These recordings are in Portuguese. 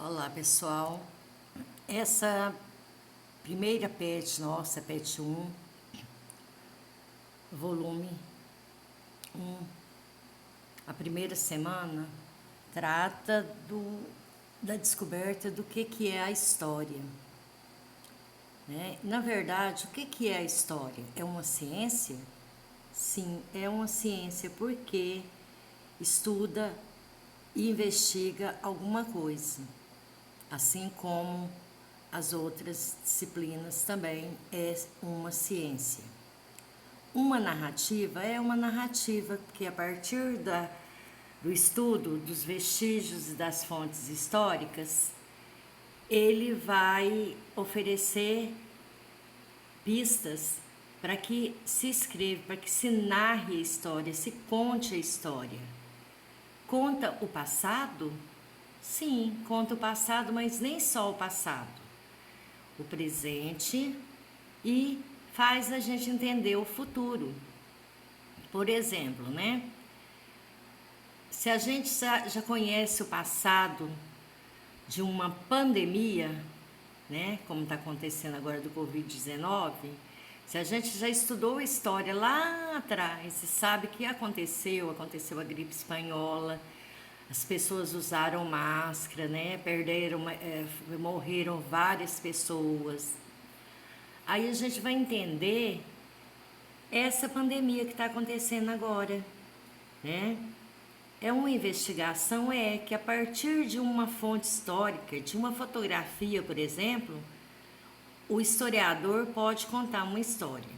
Olá, pessoal. Essa primeira PET nossa, PET 1, volume 1, a primeira semana, trata da descoberta do que é a história. Né? Na verdade, o que é a história? É uma ciência? Sim, é uma ciência porque estuda e investiga alguma coisa. Assim como as outras disciplinas também é uma ciência. Uma narrativa é uma narrativa que, a partir do estudo dos vestígios e das fontes históricas, ele vai oferecer pistas para que se escreva, para que se narre a história, se conte a história. Conta o passado? Sim, conta o passado, mas nem só o passado. O presente e faz a gente entender o futuro. Por exemplo, né? Se a gente já conhece o passado de uma pandemia, né? Como está acontecendo agora do Covid-19, se a gente já estudou a história lá atrás e sabe que aconteceu a gripe espanhola, as pessoas usaram máscara, né? Morreram várias pessoas. Aí a gente vai entender essa pandemia que está acontecendo agora, né? É uma investigação que a partir de uma fonte histórica, de uma fotografia, por exemplo, o historiador pode contar uma história.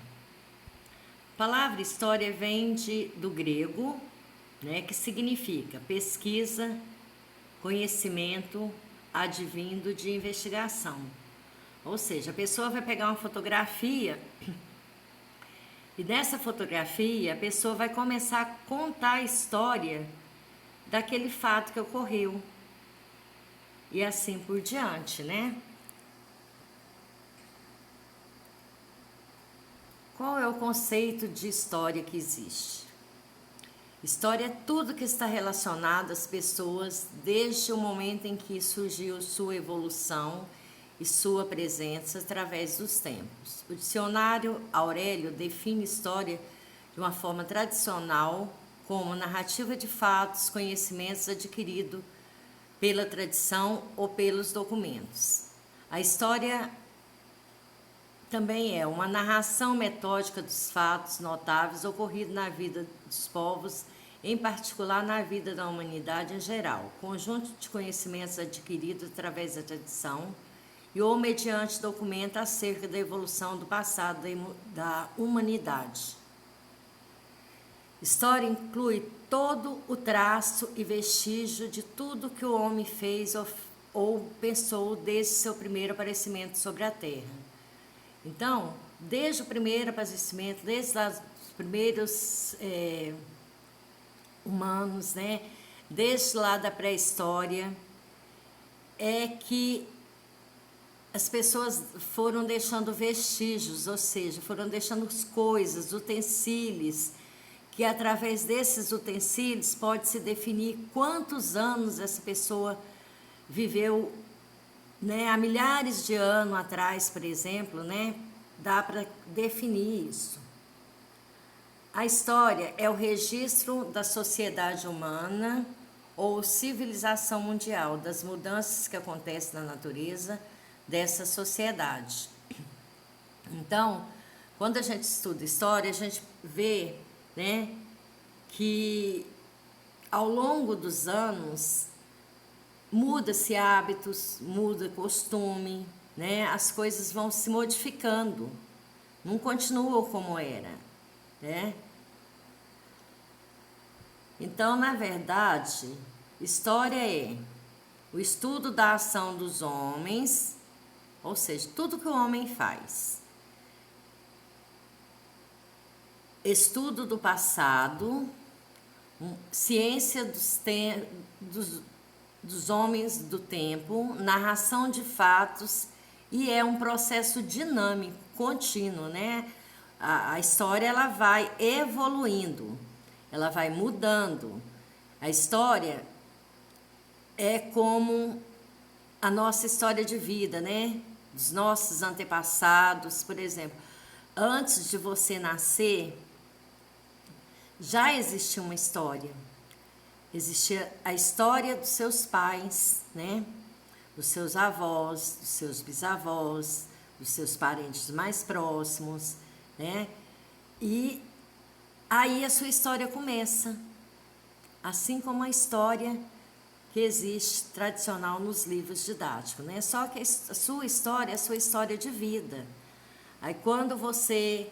A palavra história vem do grego, né, que significa pesquisa, conhecimento advindo de investigação. Ou seja, a pessoa vai pegar uma fotografia e nessa fotografia a pessoa vai começar a contar a história daquele fato que ocorreu. E assim por diante, né? Qual é o conceito de história que existe? História é tudo que está relacionado às pessoas desde o momento em que surgiu sua evolução e sua presença através dos tempos. O dicionário Aurélio define história de uma forma tradicional como narrativa de fatos, conhecimentos adquiridos pela tradição ou pelos documentos. A história também é uma narração metódica dos fatos notáveis ocorridos na vida dos povos, em particular na vida da humanidade em geral, conjunto de conhecimentos adquiridos através da tradição e ou mediante documento acerca da evolução do passado da humanidade. História inclui todo o traço e vestígio de tudo que o homem fez ou pensou desde seu primeiro aparecimento sobre a Terra. Então, desde o primeiro aparecimento, desde os primeiros humanos, né? Desde lá da pré-história, é que as pessoas foram deixando vestígios, ou seja, foram deixando coisas, utensílios, que através desses utensílios pode-se definir quantos anos essa pessoa viveu, né? Há milhares de anos atrás, por exemplo, né? Dá para definir isso. A história é o registro da sociedade humana ou civilização mundial, das mudanças que acontecem na natureza dessa sociedade. Então, quando a gente estuda história, a gente vê, né, que ao longo dos anos muda-se hábitos, muda costume, né? As coisas vão se modificando, não continuam como era, né? Então, na verdade, história é o estudo da ação dos homens, ou seja, tudo que o homem faz. Estudo do passado, ciência dos homens do tempo, narração de fatos, e é um processo dinâmico, contínuo, né? A história ela vai evoluindo, ela vai mudando. A história é como a nossa história de vida, né? Dos nossos antepassados, por exemplo. Antes de você nascer, já existia uma história. Existia a história dos seus pais, né? Dos seus avós, dos seus bisavós, dos seus parentes mais próximos, né? E aí a sua história começa. Assim como a história que existe tradicional nos livros didáticos, né? Só que a sua história é a sua história de vida. Aí quando você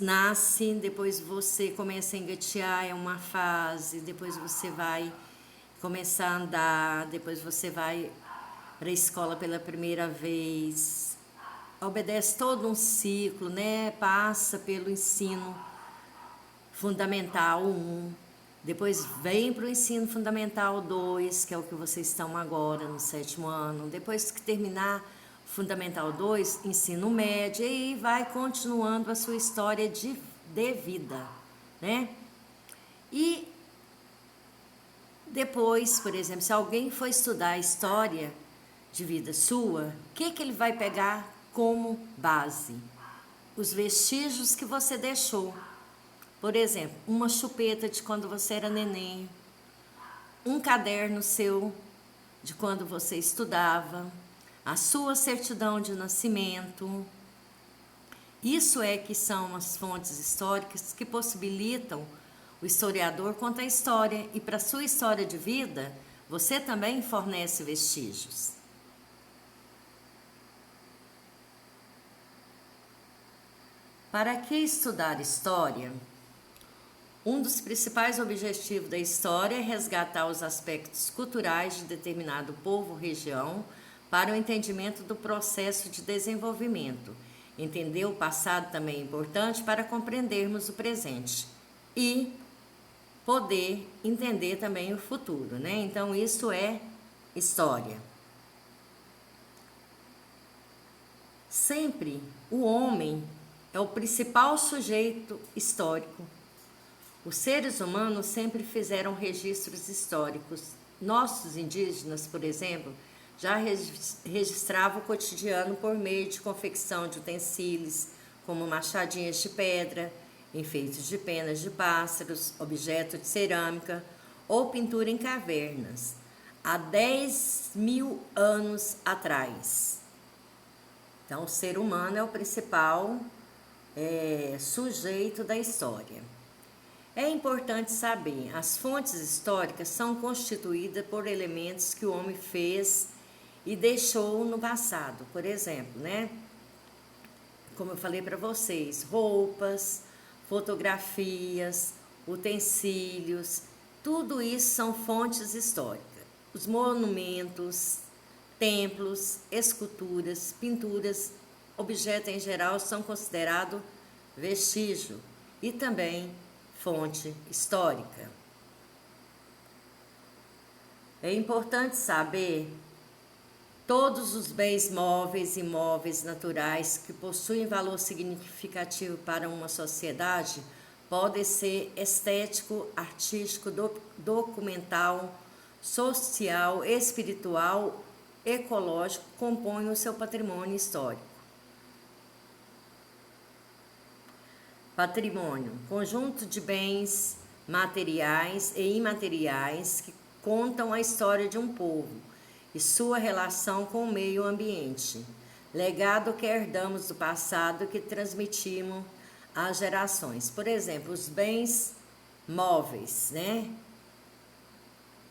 nasce, depois você começa a engatear, é uma fase, depois você vai começar a andar, depois você vai para a escola pela primeira vez, obedece todo um ciclo, né? Passa pelo ensino fundamental 1, depois vem para o ensino fundamental 2, que é o que vocês estão agora no 7º ano, depois que terminar fundamental 2, ensino médio, e vai continuando a sua história de vida, né? E depois, por exemplo, se alguém for estudar a história de vida sua, o que ele vai pegar como base? Os vestígios que você deixou. Por exemplo, uma chupeta de quando você era neném, um caderno seu de quando você estudava, a sua certidão de nascimento. Isso é que são as fontes históricas que possibilitam o historiador contar a história, e para a sua história de vida, você também fornece vestígios. Para que estudar história? Um dos principais objetivos da história é resgatar os aspectos culturais de determinado povo ou região para o entendimento do processo de desenvolvimento. Entender o passado também é importante para compreendermos o presente e poder entender também o futuro, né? Então, isso é história. Sempre o homem é o principal sujeito histórico. Os seres humanos sempre fizeram registros históricos. Nossos indígenas, por exemplo, já registravam o cotidiano por meio de confecção de utensílios, como machadinhas de pedra, enfeites de penas de pássaros, objetos de cerâmica ou pintura em cavernas, há 10.000 anos atrás. Então, o ser humano é o principal sujeito da história. É importante saber, as fontes históricas são constituídas por elementos que o homem fez e deixou no passado. Por exemplo, né? Como eu falei para vocês, roupas, fotografias, utensílios, tudo isso são fontes históricas. Os monumentos, templos, esculturas, pinturas, objetos em geral são considerados vestígio e também fonte histórica. É importante saber todos os bens móveis e imóveis naturais que possuem valor significativo para uma sociedade podem ser estético, artístico, documental, social, espiritual, ecológico, compõem o seu patrimônio histórico. Patrimônio, conjunto de bens materiais e imateriais que contam a história de um povo e sua relação com o meio ambiente. Legado que herdamos do passado que transmitimos às gerações. Por exemplo, os bens móveis, né?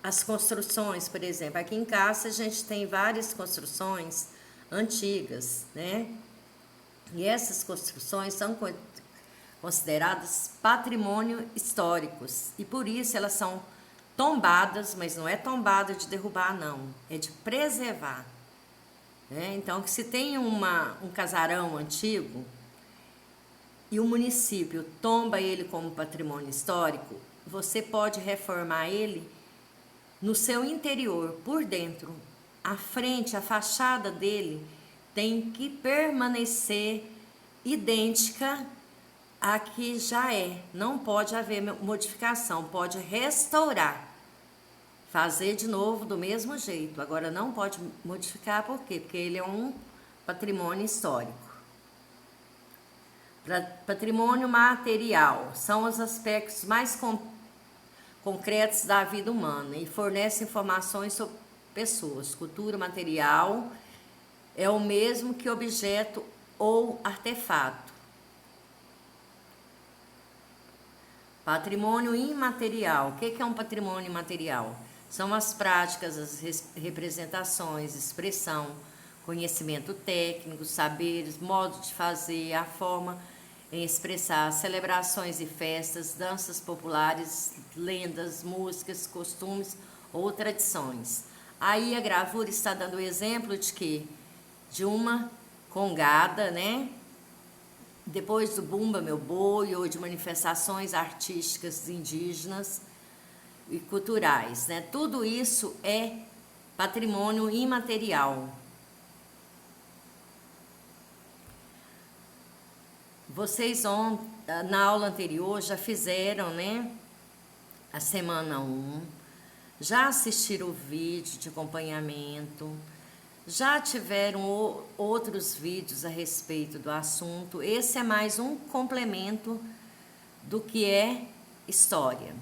As construções, por exemplo, aqui em casa a gente tem várias construções antigas, né? E essas construções são consideradas patrimônio históricos e por isso elas são tombadas, mas não é tombada de derrubar, não, é de preservar, né? Então, se tem um casarão antigo e o município tomba ele como patrimônio histórico, você pode reformar ele no seu interior, por dentro. A frente, a fachada dele tem que permanecer idêntica a que já é. Não pode haver modificação, pode restaurar. fazer de novo do mesmo jeito. Agora não pode modificar, por quê? Porque ele é um patrimônio histórico. Patrimônio material são os aspectos mais concretos da vida humana e fornece informações sobre pessoas. Cultura material é o mesmo que objeto ou artefato. Patrimônio imaterial. O que é um patrimônio imaterial? São as práticas, as representações, expressão, conhecimento técnico, saberes, modo de fazer, a forma em expressar, celebrações e festas, danças populares, lendas, músicas, costumes ou tradições. Aí a gravura está dando o exemplo de quê? De uma congada, né? Depois do Bumba Meu Boi, ou de manifestações artísticas indígenas e culturais, né? Tudo isso é patrimônio imaterial. Vocês na aula anterior já fizeram, né? A semana 1, já assistiram o vídeo de acompanhamento, já tiveram outros vídeos a respeito do assunto. Esse é mais um complemento do que é história.